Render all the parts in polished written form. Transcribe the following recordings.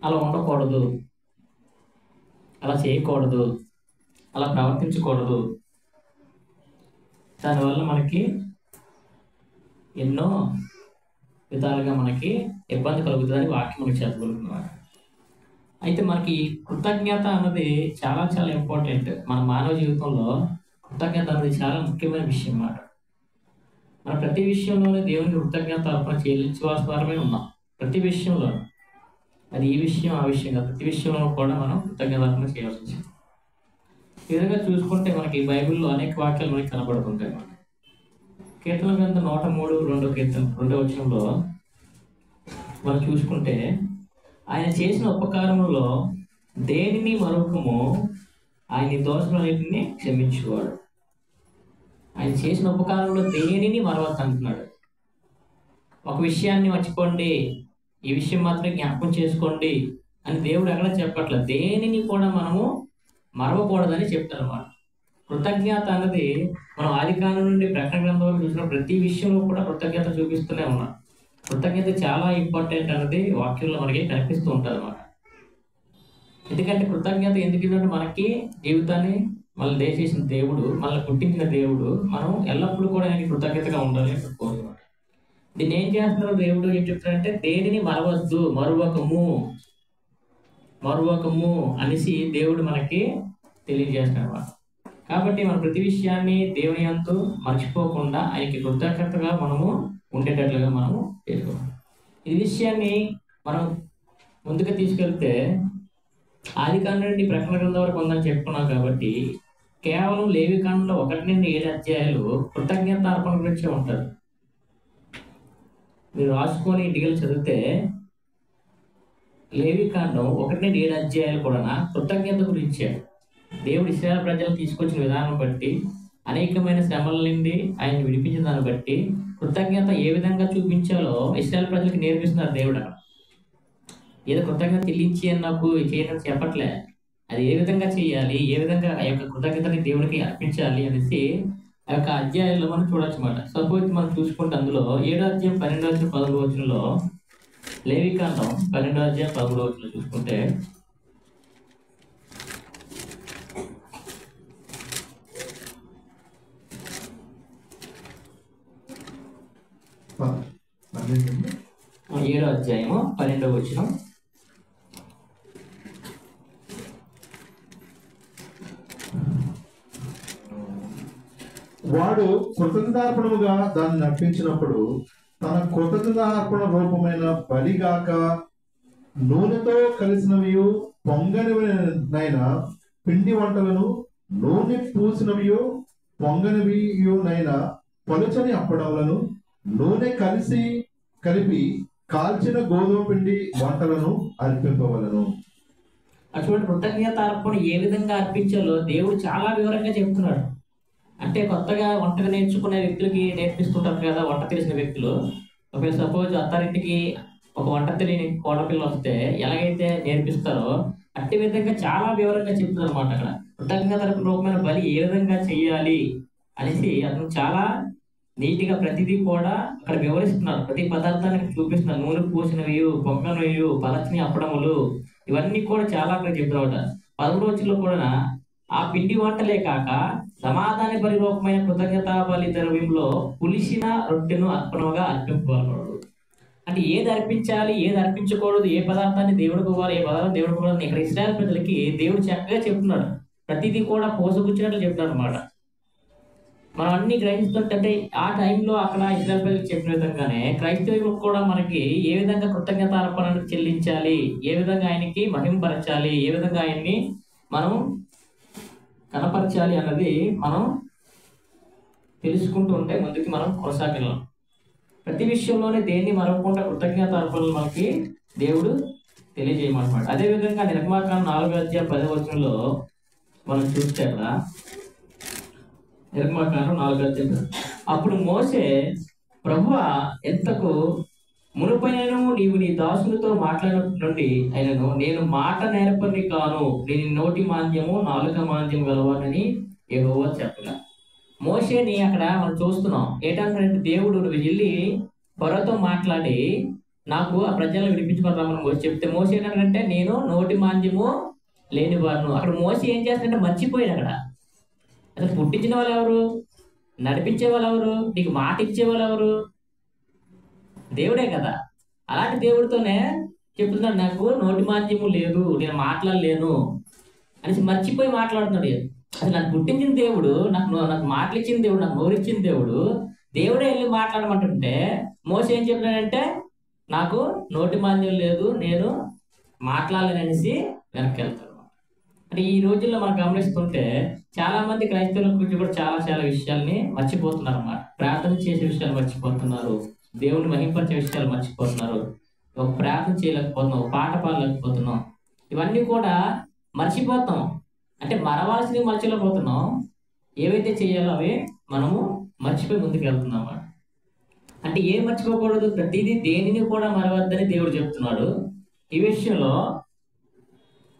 అలా ఉండకూడదు, అలా చేయకూడదు, అలా ప్రవర్తించకూడదు. దానివల్ల మనకి ఎన్నో విధాలుగా మనకి ఇబ్బంది కలుగుతుందని వాక్యం మనకి చెప్పగలుగుతున్నారు. అయితే మనకి కృతజ్ఞత అన్నది చాలా చాలా ఇంపార్టెంట్. మన మానవ జీవితంలో కృతజ్ఞత అనేది చాలా ముఖ్యమైన విషయం అన్నమాట. మన ప్రతి విషయంలోనే దేవునికి కృతజ్ఞత అర్పణ చెల్లించవలసిన వారమే ఉన్నాం. ప్రతి విషయంలో, అది ఈ విషయం ఆ విషయం కాదు, ప్రతి విషయంలో కూడా మనం కృతజ్ఞత అర్పణ చేయాల్సి వచ్చింది. ఈ విధంగా చూసుకుంటే మనకి బైబిల్లో అనేక వాక్యాలు మనకి కనబడుతుంటాయి. కీర్తన గ్రంథం 103 2 వచనంలో మనం చూసుకుంటే, ఆయన చేసిన ఉపకారములలో దేనిని మరొకము, ఆయన దోషములన్నిటిని క్షమించేవాడు. ఆయన చేసిన ఉపకారంలో దేనిని మరవద్దు అంటున్నాడు. ఒక విషయాన్ని మర్చిపోండి, ఈ విషయం మాత్రం జ్ఞాపకం చేసుకోండి అని దేవుడు ఎక్కడ చెప్పట్లేదు. దేనిని కూడా మనము మరవకూడదని చెప్తారు అన్నమాట. కృతజ్ఞత అన్నది మనం ఆదికాండం నుండి ప్రకటన గ్రంథంలో చూసిన ప్రతి విషయంలో కూడా కృతజ్ఞత చూపిస్తూనే ఉన్నాం. కృతజ్ఞత చాలా ఇంపార్టెంట్ అన్నది వాక్యంలో మనకి కనిపిస్తూ ఉంటుంది అన్నమాట. ఎందుకంటే కృతజ్ఞత ఎందుకంటే మనకి జీవితాన్ని మళ్ళీ దయచేసిన దేవుడు, మనల్ని పుట్టించిన దేవుడు, మనం ఎల్లప్పుడూ కూడా ఆయనకి కృతజ్ఞతగా ఉండాలి అని కోరుకుంటున్నాడు. దీన్ని ఏం చేస్తున్నారు దేవుడు, ఏం చెప్తారంటే దేనిని మరవద్దు, మరువకము అనేసి దేవుడు మనకి తెలియజేస్తున్నాడు. కాబట్టి మన ప్రతి విషయాన్ని దేవుని యందు మర్చిపోకుండా ఆయనకి కృతజ్ఞతగా మనము ఉండేటట్లుగా మనము చేసుకోవాలి. ఈ విషయాన్ని మనం ముందుకు తీసుకెళ్తే ఆదికాండం నుండి ప్రకటన గ్రంథం వరకు ఉందని చెప్పుకున్నాం. కాబట్టి కేవలం లేవికాండంలో 1 నుండి 7 అధ్యాయాలు కృతజ్ఞత అర్పణ గురించే ఉంటారు. మీరు రాసుకొని ఇంటికి చదివితే లేవికాండం 1 నుండి 7 అధ్యాయాలు కూడా కృతజ్ఞత గురించే. దేవుడు ఇశ్రాయేలు ప్రజలు తీసుకొచ్చిన విధానం బట్టి, అనేకమైన శ్రమల నుండి ఆయన విడిపించిన దాన్ని బట్టి కృతజ్ఞత ఏ విధంగా చూపించాలో ఇశ్రాయేలు ప్రజలకు నేర్పిస్తున్నారు దేవుడు. అక్కడ ఏదో కృతజ్ఞత చెల్లించి అని నాకు చేయడం చెప్పట్లే, అది ఏ విధంగా చేయాలి, ఏ విధంగా ఆ యొక్క కృతజ్ఞతని దేవుడికి అర్పించాలి అనేసి ఆ యొక్క అధ్యాయంలో మనం చూడొచ్చు అన్నమాట. సపోజ్ మనం చూసుకుంటే అందులో 7వ అధ్యాయం 12వ వచనంలో, లేవికాండం 12వ అధ్యాయం 13వ వచనంలో చూసుకుంటే, ఏడో అధ్యాయము 12వ వచనం, వాడు కృతజ్ఞతార్పణముగా దాన్ని అర్పించినప్పుడు తన కృతజ్ఞతార్పణ రూపమైన బలిగాక నూనెతో కలిసినవి పొంగనివైన పిండి వంటలను, నూనె పూసినవియో పొంగనివియునైన పలుచని అప్పడాలను, నూనె కలిపి కాల్చిన గోధుమ పిండి వంటలను అర్పింపవలను. అటువంటి కృతజ్ఞత అర్పణ ఏ విధంగా అర్పించాలో దేవుడు చాలా వివరంగా చెప్తున్నాడు. అంటే కొత్తగా వంటగా నేర్చుకునే వ్యక్తులకి నేర్పిస్తుంటారు కదా, వంట తెలిసిన వ్యక్తులు. ఒకవేళ సపోజ్ అత్తారింటికి ఒక వంట తెలియని కోడపిల్ల వస్తే ఎలాగైతే నేర్పిస్తారో అట్టి విధంగా చాలా వివరంగా చెప్తున్నారు అన్నమాట. అక్కడ కృతజ్ఞత రూపమైన బలి ఏ విధంగా చెయ్యాలి అనేసి అతను చాలా నీట్గా ప్రతిదీ కూడా అక్కడ వివరిస్తున్నారు. ప్రతి పదార్థానికి చూపిస్తున్నారు. నూనె పూసినవి, పొంగనవి, పలచని అప్పడములు, ఇవన్నీ కూడా చాలా అక్కడ చెప్తున్నారు. 13వ వచనంలో కూడా ఆ పిండి వంటలే కాక సమాధాన బలి రూపమైన కృతజ్ఞతా బలి ద్రవ్యంలో పులిసిన రొట్టెను అర్పణగా అర్పింపబడదు. అంటే ఏది అర్పించాలి, ఏది అర్పించకూడదు, ఏ పదార్థాన్ని దేవుడికి ఇవ్వాలి, ఏ పదార్థం దేవుడికి ఇవ్వాలి, ఇక్కడ ఇశ్రాయేలు ప్రజలకి దేవుడు చక్కగా చెప్తున్నాడు. ప్రతిదీ కూడా పోసగుచ్చినట్లు చెప్తున్నాడు అన్నమాట. మనం అన్ని గ్రహిస్తుంటే ఆ టైంలో అక్కడ ఇశ్రాయేలు ప్రజలకు చెప్పిన విధంగానే క్రైస్తవులకు కూడా మనకి ఏ విధంగా కృతజ్ఞత అర్పణ చెల్లించాలి, ఏ విధంగా ఆయనకి మహింపరచాలి, ఏ విధంగా ఆయన్ని మనం కనపరచాలి అన్నది మనం తెలుసుకుంటూ ఉంటే ముందుకి మనం కొనసాగలం. ప్రతి విషయంలోనే దేన్ని మరవకుండా కృతజ్ఞత అర్పణలు మనకి దేవుడు తెలియజేయమన్నమాట. అదేవిధంగా నిర్గమాకాండం 4వ అధ్యాయం 10వ వచనంలో మనం చూస్తే అక్కడ నిర్గమాకాండం 4వ అధ్యాయం, అప్పుడు మోషే, ప్రభువా, ఎంతకు మునుపైనను నీవు నీ దాసునితో మాట్లాడినప్పటి నుండి అయినను నేను మాట నేర్పని కాను, నేను నోటి మాంద్యము నాలుక మాంద్యం గలవానని యెహోవా చెప్పగా. మోషేని అక్కడ మనం చూస్తున్నాం ఏంటంటే దేవుడు నువ్వు వెళ్ళి ఫరోతో మాట్లాడి నాకు ఆ ప్రజలను విడిపించుకొని రమ్మని మోసే చెప్తే మోసే ఏంటంటే నేను నోటి మాంద్యము లేనివాడును. అక్కడ మోసే ఏం చేస్తాడంటే మర్చిపోయాడు. అక్కడ అసలు పుట్టించిన వాళ్ళు ఎవరు? నడిపించే వాళ్ళు ఎవరు? నీకు మాట ఇచ్చే వాళ్ళు ఎవరు? దేవుడే కదా. అలాంటి దేవుడితోనే చెప్తున్నాడు నాకు నోటి మాంద్యము లేదు, నేను మాట్లాడలేను అనేసి మర్చిపోయి మాట్లాడుతున్నాడు. అసలు నాకు పుట్టించిన దేవుడు, నాకు మాటలు ఇచ్చిన దేవుడు, నాకు నోరిచ్చిన దేవుడు, దేవుడే వెళ్ళి మాట్లాడమంటుంటే మోసే ఏం చెప్పినాడంటే నాకు నోటి మాంద్యం లేదు, నేను మాట్లాడలేననేసి వెనక్కి వెళ్తాడు. అంటే ఈ రోజుల్లో మనం గమనిస్తుంటే చాలా మంది క్రైస్తవుల గురించి కూడా చాలా చాలా విషయాల్ని మర్చిపోతున్నారు అన్నమాట. ప్రార్థన చేసే విషయాలు మర్చిపోతున్నారు, దేవుని మహింపరిచే విషయాలు మర్చిపోతున్నారు, ఒక ప్రార్థన చేయలేకపోతున్నాం, పాట పాడలేకపోతున్నాం, ఇవన్నీ కూడా మర్చిపోతాం. అంటే మరవాల్సినవి మర్చిపోతున్నాం, ఏవైతే చేయాలో అవి మనము మర్చిపోయి ముందుకు వెళ్తున్నాం అన్నమాట. అంటే ఏం మర్చిపోకూడదు, ప్రతిదీ దేనిని కూడా మరవద్దని దేవుడు చెప్తున్నాడు. ఈ విషయంలో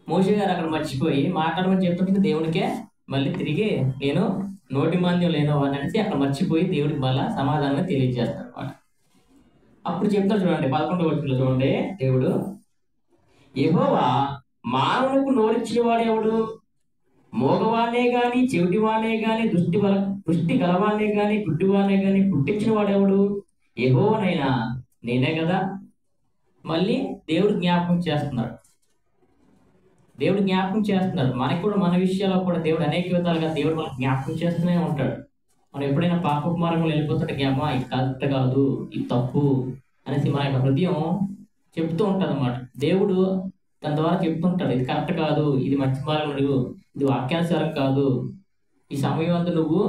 మోషే గారు అక్కడ మర్చిపోయి మాట్లాడమని చెప్తుంటే దేవునికే మళ్ళీ తిరిగి నేను నోటి మాంద్యం లేనో అని అనేసి అక్కడ మర్చిపోయి దేవుడికి మళ్ళా సమాధానం తెలియజేస్తాడు అన్నమాట. అప్పుడు చెప్తాడు చూడండి 11వ వచనంలో చూడండి, దేవుడు యెహోవా మానవులకు నోరిచ్చిన వాడు ఎవడు? మోగవానే గాని, చెవిటివానే గాని, దృష్టి గలవానే గాని, గుడ్డివానే గాని పుట్టించిన వాడెవడు? యెహోవానైనా నేనే కదా. మళ్ళీ దేవుడు జ్ఞాపకం చేస్తున్నాడు. దేవుడు జ్ఞాపకం చేస్తున్నాడు. మనకి కూడా మన విషయాల్లో కూడా దేవుడు అనేక విధాలుగా దేవుడు మనకు జ్ఞాపకం చేస్తూనే ఉంటాడు. మనం ఎప్పుడైనా పాప మార్గంలో వెళ్ళిపోతుంటే జ్ఞాపకం ఇది కరెక్ట్ కాదు, ఇది తప్పు అనేసి మన యొక్క హృదయం చెప్తూ ఉంటుంది అన్నమాట. దేవుడు తన ద్వారా చెప్తుంటాడు ఇది కరెక్ట్ కాదు, ఇది మంచి మార్గం, ఇది వాక్యానుసారం కాదు, ఈ సమయం అంతా నువ్వు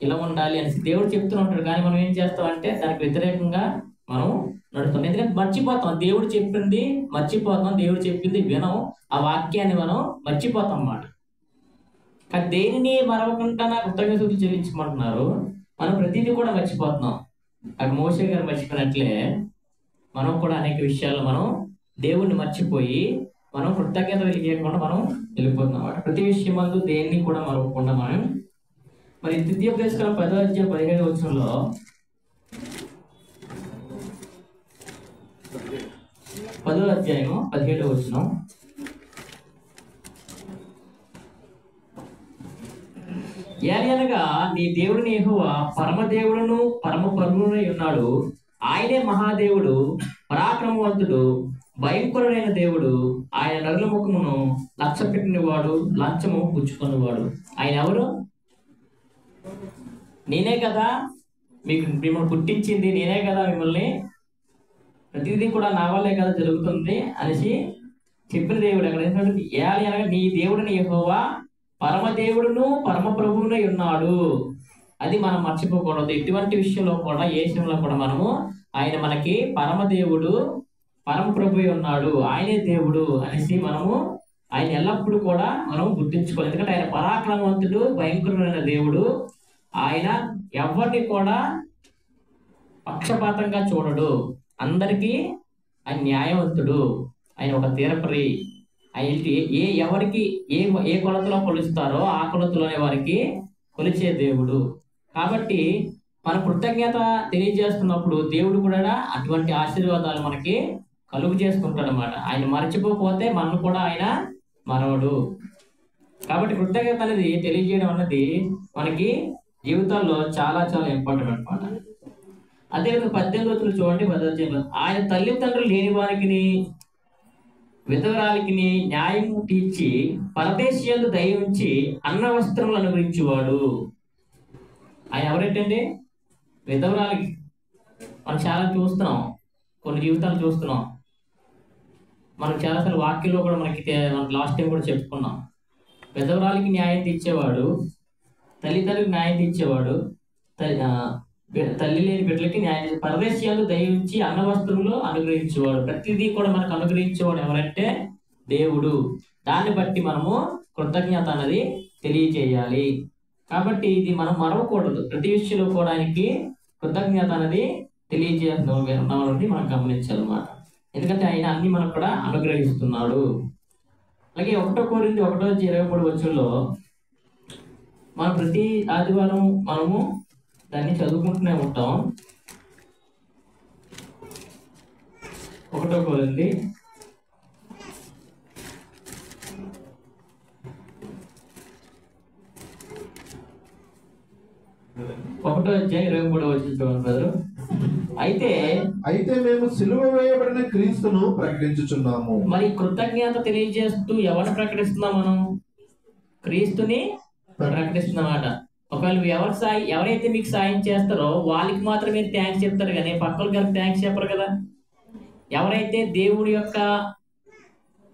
ఇలా ఉండాలి అనేసి దేవుడు చెప్తూ ఉంటాడు. కానీ మనం ఏం చేస్తామంటే దానికి వ్యతిరేకంగా మనం నడుస్తాం. ఎందుకంటే మర్చిపోతాం, దేవుడు చెప్పింది మర్చిపోతాం, దేవుడు చెప్పింది వినం, ఆ వాక్యాన్ని మనం మర్చిపోతాం అన్నమాట. కానీ దేనిని మరవకుండా నాకు కృతజ్ఞతలు చెల్లించమంటున్నారు, మనం ప్రతిదీ కూడా మర్చిపోతున్నాం. అక్కడ మోషే గారు మర్చిపోయినట్లే మనం కూడా అనేక విషయాలు మనం దేవుణ్ణి మర్చిపోయి మనం కృతజ్ఞత తెలియకుండా మనం వెళ్ళిపోతున్నాం అన్నమాట. ప్రతి విషయం అందు దేన్ని కూడా మరవకుండా మనం మరి ద్వితీయోపదేశకాండం 10వ అధ్యాయం 17వ వచనంలో 10వ అధ్యాయం 17వ వచనం, ఏలయనగా నీ దేవుడిని యెహోవా పరమదేవుడును పరమ ప్రభువునై ఉన్నాడు. ఆయనే మహాదేవుడు, పరాక్రమవంతుడు, భయంకరుడైన దేవుడు. ఆయన నరుల ముఖమును లక్ష్యపెట్టిన వాడు, లంచము పుచ్చుకున్నవాడు. ఆయన ఎవరు? నేనే కదా మిమ్మల్ని పుట్టించింది, నేనే కదా మిమ్మల్ని ప్రతిదీ కూడా నా వల్లే కదా జరుగుతుంది అనేసి చెప్పిన దేవుడు. అక్కడ ఏంటంటే ఏలయనగా నీ దేవుడిని యెహోవా పరమదేవుడును పరమ ప్రభువునై ఉన్నాడు. అది మనం మర్చిపోకూడదు. ఎటువంటి విషయంలో కూడా, ఏ విషయంలో కూడా మనము ఆయన మనకి పరమదేవుడు పరమ ప్రభువై ఉన్నాడు, ఆయనే దేవుడు అనేసి మనము ఆయన ఎల్లప్పుడూ కూడా మనం గుర్తించుకోవాలి. ఎందుకంటే ఆయన పరాక్రమవంతుడు, భయంకరమైన దేవుడు. ఆయన ఎవరిని కూడా పక్షపాతంగా చూడడు, అందరికీ ఆయన న్యాయవంతుడు, ఆయన ఒక తీర్పరి. ఎవరికి ఏ కొలతలో కొలుస్తారో ఆ కొలతలోనే వారికి కొలిచే దేవుడు. కాబట్టి మన కృతజ్ఞత తెలియజేస్తున్నప్పుడు దేవుడు కూడా అటువంటి ఆశీర్వాదాలు మనకి కలుగు చేసుకుంటాడు అన్నమాట. ఆయన మర్చిపోకపోతే మనం కూడా ఆయన మరవడు. కాబట్టి కృతజ్ఞత అనేది తెలియజేయడం అన్నది మనకి జీవితాల్లో చాలా చాలా ఇంపార్టెంట్ అనమాట. అదేవిధంగా 18వ వచనం చూడండి, 10వ అధ్యాయంలో ఆయన తల్లిదండ్రులు లేని వారికి విధవరాలికి న్యాయం తీర్చి పరదేశీయులు దయ ఉంచి అన్న వస్త్రములు అనుగ్రహించేవాడు. ఆయన ఎవరైతే విధవరాలికి, మనం చాలా చూస్తున్నాం, కొన్ని జీవితాలు చూస్తున్నాం, మనం చాలాసార్లు వాక్యంలో కూడా మనకి లాస్ట్ టైం కూడా చెప్పుకున్నాం. విధవరాలికి న్యాయం తీర్చేవాడు, తల్లిదండ్రులకు న్యాయం తీర్చేవాడు, తల్లి లేని బిడ్డలకి న్యాయం, పరదేశీయులు దయించి అన్న వస్త్రములు అనుగ్రహించేవాడు. ప్రతిదీ కూడా మనకు అనుగ్రహించేవాడు ఎవరంటే దేవుడు. దాన్ని బట్టి మనము కృతజ్ఞత అనేది తెలియజేయాలి. కాబట్టి ఇది మనం మరవకూడదు. ప్రతి విషయంలో కూడా ఆయనకి కృతజ్ఞత అనేది తెలియజేస్తున్నామని మనం గమనించాలన్నమాట. ఎందుకంటే ఆయన అన్ని మనకు కూడా అనుగ్రహిస్తున్నాడు. అలాగే 1 కొరింథీ 1:23 వచనంలో మనం ప్రతి ఆదివారం మనము దాన్ని చదువుకుంటూనే ఉంటాం. 1 కొరింథీ 1:23 చూడండి. అయితే మేము సిలువ వేయబడిన క్రీస్తును ప్రకటించుచున్నాము. మరి కృతజ్ఞత తెలియజేస్తూ ఎవరిని ప్రకటిస్తున్నాం? మనం క్రీస్తుని ప్రకటిస్తున్నమాట. ఒకవేళ ఎవరైతే మీకు సాయం చేస్తారో వాళ్ళకి మాత్రమే థ్యాంక్స్ చెప్తారు, కానీ పక్కల గారికి థ్యాంక్స్ చెప్పరు కదా. ఎవరైతే దేవుడి యొక్క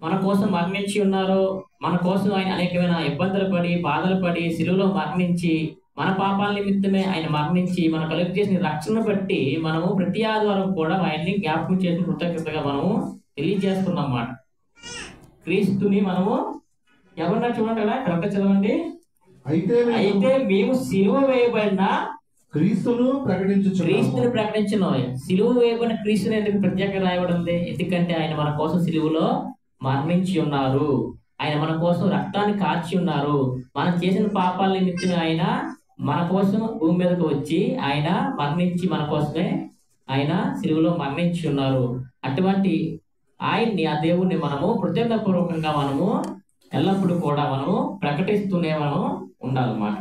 మన కోసం మరణించి ఉన్నారో, మన కోసం ఆయన అనేకమైన ఇబ్బందులు పడి బాధలు పడి సిలువలో మరణించి మన పాపాల నిమిత్తమే ఆయన మరణించి మన కలుగు చేసిన రక్షణ బట్టి మనము ప్రతి ఆదివారం కూడా ఆయన్ని జ్ఞాపకం చేసిన కృతజ్ఞతగా మనము తెలియజేస్తున్నాం అన్నమాట. క్రీస్తుని మనము ఎవరన్నా చూడండి కదా, కరెక్ట్ చదవండి. అయితే మేము సిలువ వేయబడిన క్రీస్తును ప్రకటించిన సిలువ వేయబడిన క్రీస్తుని ఎందుకు ప్రత్యేకంగా రాయబడింది? ఎందుకంటే ఆయన మన కోసం సిలువలో మరణించి ఉన్నారు, ఆయన మన కోసం రక్తాన్ని కార్చి ఉన్నారు, మనం చేసిన పాపాల నిమిత్తమే ఆయన మన కోసం భూమి మీదకు వచ్చి ఆయన మరణించి మన కోసమే ఆయన సిలువలో మరణించి ఉన్నారు. అటువంటి ఆయన్ని, ఆ దేవుణ్ణి మనము కృతజ్ఞతాపూర్వకంగా మనము ఎల్లప్పుడూ కూడా మనము ప్రకటిస్తూనే మనం ఉండాలన్నమాట.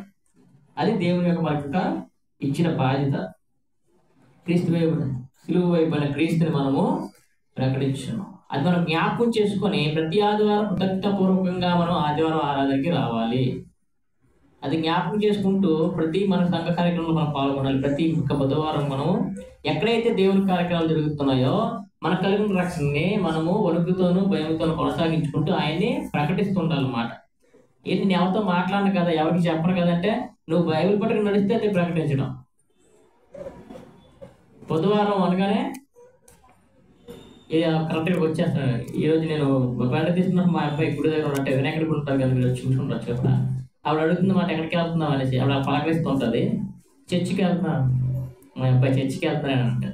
అది దేవుని యొక్క మనకు ఇచ్చిన బాధ్యత. క్రీస్తు సిలువ వైపున క్రీస్తుని మనము ప్రకటించున్నాం. అది మనం జ్ఞాపకం చేసుకొని ప్రతి ఆదివారం కృతజ్ఞతాపూర్వకంగా మనం ఆదివారం ఆరాధనకి రావాలి. అది జ్ఞాపకం చేసుకుంటూ ప్రతి మన సంఘ కార్యక్రమంలో మనం పాల్గొనాలి. ప్రతి బుధవారం మనం ఎక్కడైతే దేవుని కార్యక్రమాలు జరుగుతున్నాయో మన కలిగిన రక్షణని మనము వణుకుతోనూ భయంతోనూ కొనసాగించుకుంటూ ఆయన్ని ప్రకటిస్తూ ఉండాలన్నమాట. ఏంటి నేను ఎవరితో మాట్లాడను కదా, ఎవరికి చెప్పను కదంటే నువ్వు బైబిల్ పట్టుకుని నడిస్తే అది ప్రకటించడం. బుధవారం అనగానే కరెక్ట్గా వచ్చేస్తాను. ఈరోజు నేను బయట తీసుకున్నప్పుడు మా అబ్బాయి గుడి దగ్గర ఉన్నట్టు వినాయకుడి గుడి ఉంటారు కదా, మీరు చూసుకుంటారు కదా. ఆవిడ అడుగుతుంది మాట ఎక్కడికి వెళ్తున్నావు అనేసి. ఆవిడ పలకరిస్తూ ఉంటుంది, చర్చికి వెళ్తున్నా, మా అబ్బాయి చర్చికి వెళ్తున్నాను అంటే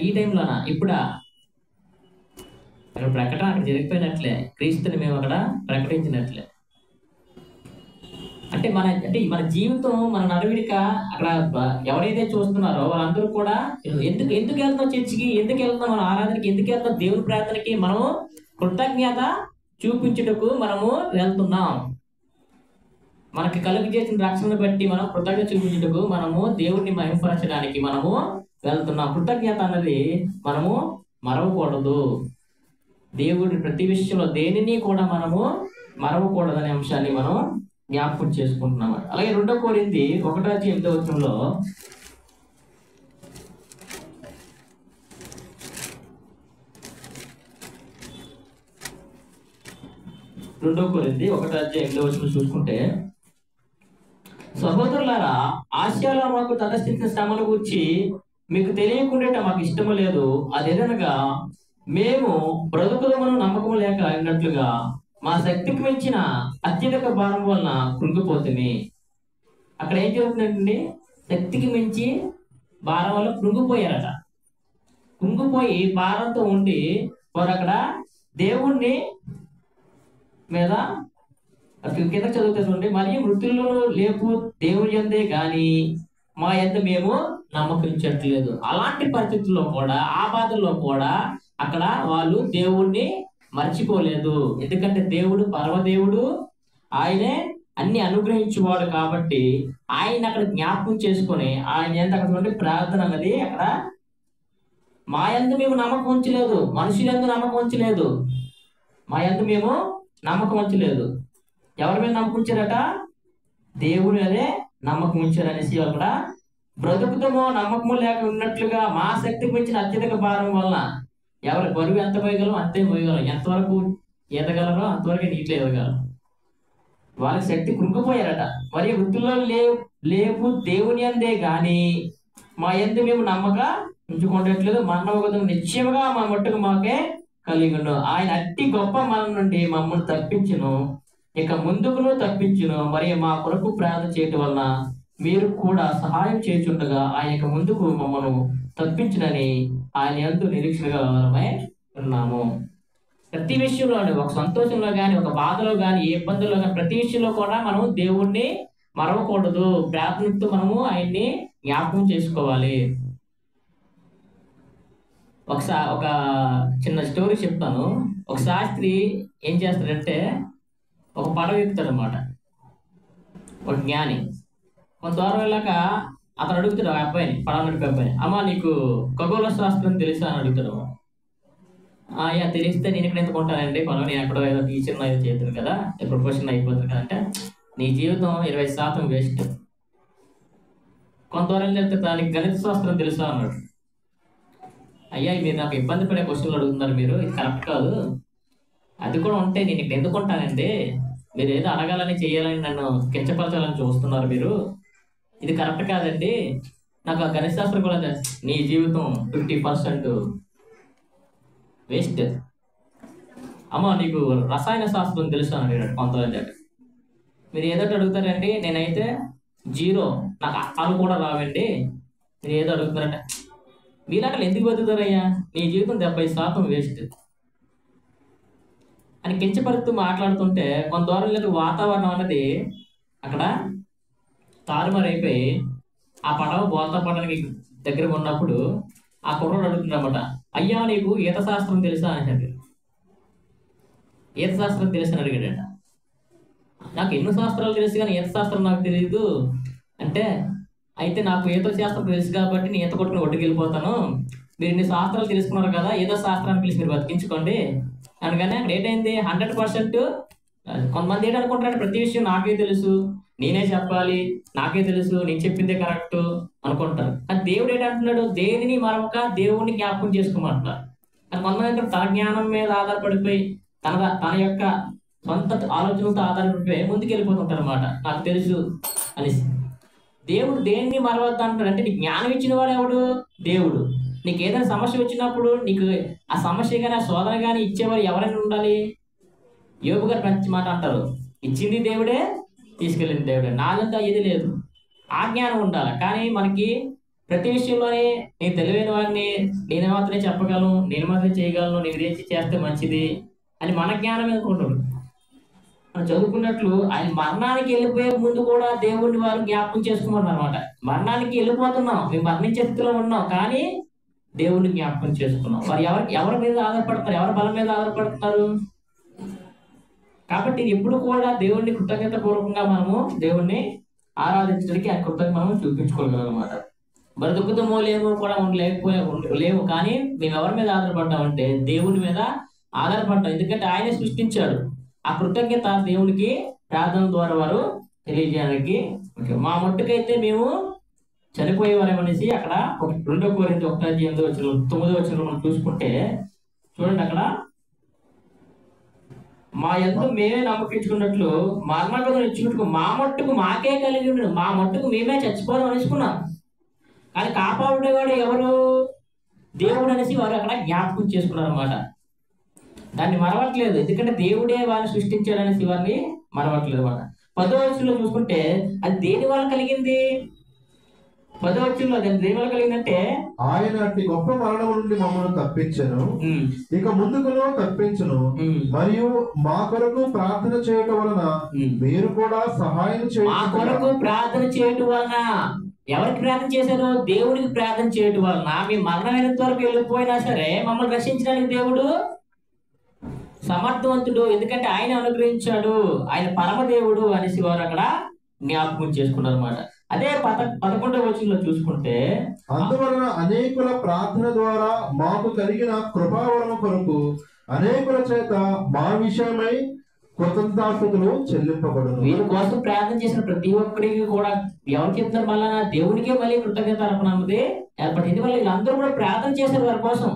ఈ టైంలోనా ఇప్పుడా? అక్కడ ప్రకటన అక్కడ జరిగిపోయినట్లే, క్రీస్తుని మేము అక్కడ ప్రకటించినట్లే. అంటే మన జీవితం మన నడవడిక అక్కడ ఎవరైతే చూస్తున్నారో వాళ్ళందరూ కూడా ఎందుకు వెళ్తున్నాం చర్చికి, ఎందుకు వెళ్తున్నాం మన ఆరాధనకి, ఎందుకు వెళ్తున్నాం దేవుని ప్రార్థనకి? మనము కృతజ్ఞత చూపించుటకు మనము వెళ్తున్నాం. మనకి కలుగు చేసిన రక్షణ బట్టి మనం కృతజ్ఞత చూపించుటకు మనము దేవుడిని మహిమపరచడానికి మనము వెళ్తున్నాం. కృతజ్ఞత అన్నది మనము మరవకూడదు. దేవుడి ప్రతి విషయంలో దేనిని కూడా మనము మరవకూడదు అనే అంశాన్ని మనం జ్ఞాపకం చేసుకుంటున్నాం. అలాగే 2 కొరింథీ 1:8 2 కొరింథీ 1:8 చూసుకుంటే, సహోదరులారా, ఆసియాలో మాకు తటస్థించిన శ్రమల గురించి మీకు తెలియకుండా మాకు ఇష్టము లేదు. అదేదనగా మేము బ్రతుకులమును నమ్మకము లేక అయినట్లుగా మా శక్తికి మించిన అత్యధిక భారం వలన కృంగిపోతుంది. అక్కడ ఏం జరుగుతుందండి? శక్తికి మించి భారం వల్ల కృంగిపోయారట. కృంగిపోయి భారంతో ఉండి వారు అక్కడ దేవుణ్ణి మీద కింద చదువుతుంది, మరియు మృతులను లేపు దేవుని యందే గాని మా యందు మేము నమ్మకించట్లేదు. అలాంటి పరిస్థితుల్లో కూడా, ఆ బాధల్లో కూడా అక్కడ వాళ్ళు దేవుణ్ణి మర్చిపోలేదు. ఎందుకంటే దేవుడు పరమదేవుడు, ఆయనే అన్ని అనుగ్రహించేవాడు కాబట్టి ఆయన అక్కడ జ్ఞాపకం చేసుకొని ఆయన ఎంత అక్కడ ప్రార్థన అన్నది అక్కడ మా యందు మేము నమ్మకం ఉంచలేదు, మనుషులందు నమ్మకం ఉంచలేదు, మా యందు మేము నమ్మకం ఉంచలేదు. ఎవరి మీద నమ్మకం ఉంచారట? దేవుని అదే నమ్మకం ఉంచారు అనేసి అక్కడ బ్రతుకుతామో నమ్మకము లేక ఉన్నట్లుగా మా శక్తికి మించిన అత్యధిక భారం వలన ఎవరి బరువు ఎంత పోయగలరో అంతే పోయగలరు, ఎంతవరకు ఈదగలరో అంతవరకు నీటిలో ఎదగలరు. వాళ్ళకి శక్తి కృంగిపోయారట. మరి వృత్తుల్లో లేపు దేవుని అందే గాని మా యందు మేము నమ్మక ఉంచుకోవట్లేదు, మరణం నిశ్చయముగా మా మట్టుకు మాకే కలిగిను. ఆయన అట్టి గొప్ప మరణం నుండి మమ్మల్ని తప్పించును, ఇక ముందుకును తప్పించును. మరి మా కొరకు ప్రార్థన చేయటం వలన మీరు కూడా సహాయం చేయుచుండగా ఆయన ముందుకు మమ్మల్ని తప్పించునని ఆయన ఎంతో నిరీక్షణగా ఉన్నాము. ప్రతి విషయంలో, ఒక సంతోషంలో కానీ, ఒక బాధలో కానీ, ఏ ఇబ్బందుల్లో కానీ, ప్రతి విషయంలో కూడా మనం దేవుణ్ణి మరవకూడదు. ప్రార్థనతో మనము ఆయన్ని జ్ఞాపకం చేసుకోవాలి. ఒక చిన్న స్టోరీ చెప్తాను. ఒక శాస్త్రి ఏం చేస్తాడంటే ఒక పడవ ఎక్కుతాడు అనమాట. ఒక జ్ఞాని కొంత దూరం వెళ్ళాక అతను అడుగుతాడు ఆ అబ్బాయిని, పడవ నడిపే అబ్బాయిని, అమ్మ నీకు ఖగోళ శాస్త్రం తెలుసా అని అడుగుతాడు. అయ్యా తెలిస్తే నేను ఇక్కడ ఎందుకు ఉంటానండి, పడవ నేను ఎక్కడో ఏదో టీచర్ ఏదో చేస్తాను కదా, ప్రొఫెషన్ అయిపోతుంది కదా అంటే, నీ జీవితం 20% వేస్ట్. కొంత దూరం వెళ్తే దానికి గణిత శాస్త్రం తెలుసా అన్నాడు. అయ్యా మీరు నాకు ఇబ్బంది పడే క్వశ్చన్లు అడుగుతున్నారు, మీరు ఇది కరెక్ట్ కాదు. అది కూడా ఉంటే నేను ఇక్కడ ఎందుకు ఉంటానండి, మీరు ఏదో అడగాలని చేయాలని నన్ను కించపరచాలని చూస్తున్నారు, మీరు ఇది కరెక్ట్ కాదండి. నాకు ఆ గణిత శాస్త్రం కూడా నీ జీవితం 50% వేస్ట్. అమ్మ నీకు రసాయన శాస్త్రం తెలుసు అని అడిగాడు కొంతమంది. మీరు ఏదో అడుగుతారండి, నేనైతే 0, నాకు అర్థాలు కూడా రావండి, మీరు ఏదో అడుగుతున్నారంటే మీలాంటి ఎందుకు బతుకుతారయ్యా, నీ జీవితం 70% వేస్ట్ అని కించపరుస్తూ మాట్లాడుతుంటే కొంత దూరం లేదు వాతావరణం అనేది అక్కడ తారుమారైపోయి ఆ పడవ బోల్తా పడడానికి దగ్గర ఉన్నప్పుడు ఆ కుర్రోడు అడుగుతున్నమాట, అయ్యా నీకు ఈత శాస్త్రం తెలుసా అని చెప్పి. ఈత శాస్త్రం తెలుసు అని అడిగాడట. నాకు ఎన్నో శాస్త్రాలు తెలుసు కానీ ఈత శాస్త్రం నాకు తెలియదు అంటే, అయితే నాకు ఈత శాస్త్రం తెలుసు కాబట్టి నేను ఈత కొట్టుకుని ఒడ్డుకి వెళ్ళిపోతాను, మీరు ఇన్ని శాస్త్రాలు తెలుసుకున్నారు కదా, ఏదో శాస్త్రాన్ని పిలిచి మీరు బతికించుకోండి అనగానే అక్కడ ఏంటైంది 100%. కొంతమంది ఏంటనుకుంటారంటే ప్రతి విషయం నాకే తెలుసు, నేనే చెప్పాలి, నాకే తెలుసు, నేను చెప్పిందే కరెక్ట్ అనుకుంటారు. కానీ దేవుడు ఏంటంటున్నాడు, దేనిని మరొక దేవుడిని జ్ఞాపకం చేసుకోమంటున్నారు. కానీ కొంతమంది తన జ్ఞానం మీద ఆధారపడిపోయి తన యొక్క సొంత ఆలోచనలతో ఆధారపడిపోయి ముందుకు వెళ్ళిపోతుంటారు అనమాట, నాకు తెలుసు అనేసి. దేవుడు దేన్ని మరవద్దు అంటాడు అంటే, నీకు జ్ఞానం ఇచ్చిన వాడు ఎవడు? దేవుడు. నీకు ఏదైనా సమస్య వచ్చినప్పుడు నీకు ఆ సమస్య కానీ ఆ శోధన కానీ ఇచ్చేవారు ఎవరైనా ఉండాలి. యోబు గారు మంచి మాట అంటారు, ఇచ్చింది దేవుడే, తీసుకెళ్ళింది దేవుడే, నాదంతా ఏది లేదు. ఆ జ్ఞానం ఉండాలి. కానీ మనకి ప్రతి విషయంలోనే నేను తెలివైన వాడిని, నేను మాత్రమే చెప్పగలను, నేను మాత్రమే చేయగలను, నేను ఇదేం చేస్తే మంచిది అని మన జ్ఞానం అనుకుంటారు. మనం చదువుకున్నట్లు ఆయన మరణానికి వెళ్ళిపోయే ముందు కూడా దేవుడిని వారు జ్ఞాపకం చేసుకున్నారు అనమాట. మరణానికి వెళ్ళిపోతున్నాం, మేము మరణించే స్థితిలో ఉన్నాం, కానీ దేవుడిని జ్ఞాపకం చేసుకున్నాం. వారు ఎవరి మీద ఆధారపడతారు, ఎవరి బలం మీద ఆధారపడుతున్నారు. కాబట్టి ఎప్పుడు కూడా దేవుడిని కృతజ్ఞత పూర్వకంగా మనము దేవుణ్ణి ఆరాధించడానికి ఆ కృతజ్ఞత మనం చూపించుకోగలమన్నమాట. బ్రతుకుతమో లేమో కూడా లేవు, కానీ మేము ఎవరి మీద ఆధారపడ్డామంటే దేవుని మీద ఆధారపడ్డాం. ఎందుకంటే ఆయనే సృష్టించాడు. ఆ కృతజ్ఞత దేవునికి ప్రార్థన ద్వారా వారు తెలియజేయడానికి. మా మట్టుకైతే మేము చనిపోయేవారేమనేసి అక్కడ 2 కొరింథీ 1:9 మనం చూసుకుంటే చూడండి, అక్కడ మా యందు మేమే నమ్మకించుకున్నట్లు మరణం ఇచ్చినట్టు మా మట్టుకు మాకే కలిగి ఉండడు, మా మట్టుకు మేమే చచ్చిపోదాం అనేసుకున్నాం. కానీ కాపాడువాడు ఎవరు? దేవుడు అనేసి వారు అక్కడ జ్ఞాపకం చేసుకున్నారు అన్నమాట. దాన్ని మరవట్లేదు, ఎందుకంటే దేవుడే వారిని సృష్టించాడనేసి వారిని మరవట్లేదు అన్నమాట. 10వ వచనంలో చూసుకుంటే అది దేని వల్ల కలిగింది? 10వ వచనంలో అది దేని వల్ల కలిగిందంటే, ఆయన అట్టి గొప్ప మరణం నుండి మమ్మల్ని తప్పించను, ఇక ముందుకును తప్పించను, మరియు మా కొరకు ప్రార్థన చేయటం వలన మీరు కూడా సహాయం చేయడం. మా కొరకు ప్రార్థన చేయటం వలన ఎవరికి ప్రార్థన చేశారు? దేవుడికి ప్రార్థన చేయటం వలన మీ మరణమైనంత వరకు వెళ్ళిపోయినా సరే మమ్మల్ని రక్షించడానికి దేవుడు సమర్థవంతుడు, ఎందుకంటే ఆయన అనుగ్రహించాడు, ఆయన పరమదేవుడు అనేసి వారు అక్కడ జ్ఞాపకం చేసుకున్నారు అన్నమాట. అదే 11వ వచనంలో చూసుకుంటే, అందువలన అనేకుల ప్రార్థన ద్వారా మాకు కలిగిన కృపావరమ కొరకు అనేకుల చేత మా విషయమై కృతజ్ఞతాస్తుతులు చెల్లింపబడును. వీరి కోసం ప్రార్థన చేసిన ప్రతి ఒక్కరికి కూడా ఎవరు చెప్తారు? మళ్ళా దేవునికే మళ్ళీ కృతజ్ఞత అర్పణ అన్నది ఏర్పడింది. వల్ల వీళ్ళందరూ కూడా ప్రార్థన చేశారు వారి కోసం.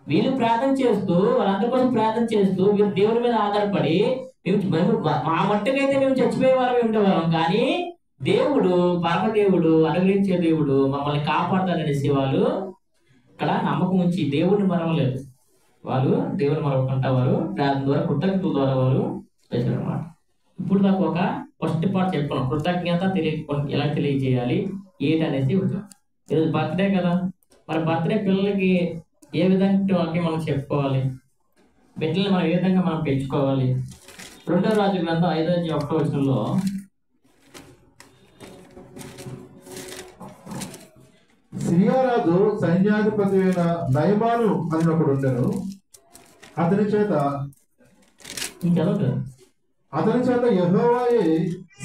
వీళ్ళు ప్రార్థన చేస్తూ వాళ్ళందరి కోసం ప్రార్థన చేస్తూ వీరు దేవుని మీద ఆధారపడి మా మట్టుకైతే మేము చచ్చిపోయే వారమే ఉండేవాళ్ళం, కానీ దేవుడు పరమదేవుడు అనుగ్రహించే దేవుడు మమ్మల్ని కాపాడతాడనేసి వాళ్ళు ఇక్కడ నమ్మకం ఉంచి దేవుడిని మరవలేదు. వాళ్ళు దేవుని మరవకుండా వారు ప్రార్థన ద్వారా కృతజ్ఞతల ద్వారా వారు చేశారు అన్నమాట. ఇప్పుడు నాకు ఒక ఫస్ట్ పార్ట్ చెప్పుకున్నాం, కృతజ్ఞత ఎలా తెలియజేయాలి ఏంటి అనేసి. ఈరోజు బర్త్డే కదా, మరి బర్త్డే పిల్లలకి ఏ విధంగా మనం చెప్పుకోవాలి, బిడ్డల్ని మనం ఏ విధంగా మనం పెంచుకోవాలి? 2వ రాజు గ్రంథం 5:1 వచనంలో, సిరియా రాజు సైన్యాధిపతి అయిన నయమాను అని ఒకడు ఉండెను. అతని చేత యెహోవాయే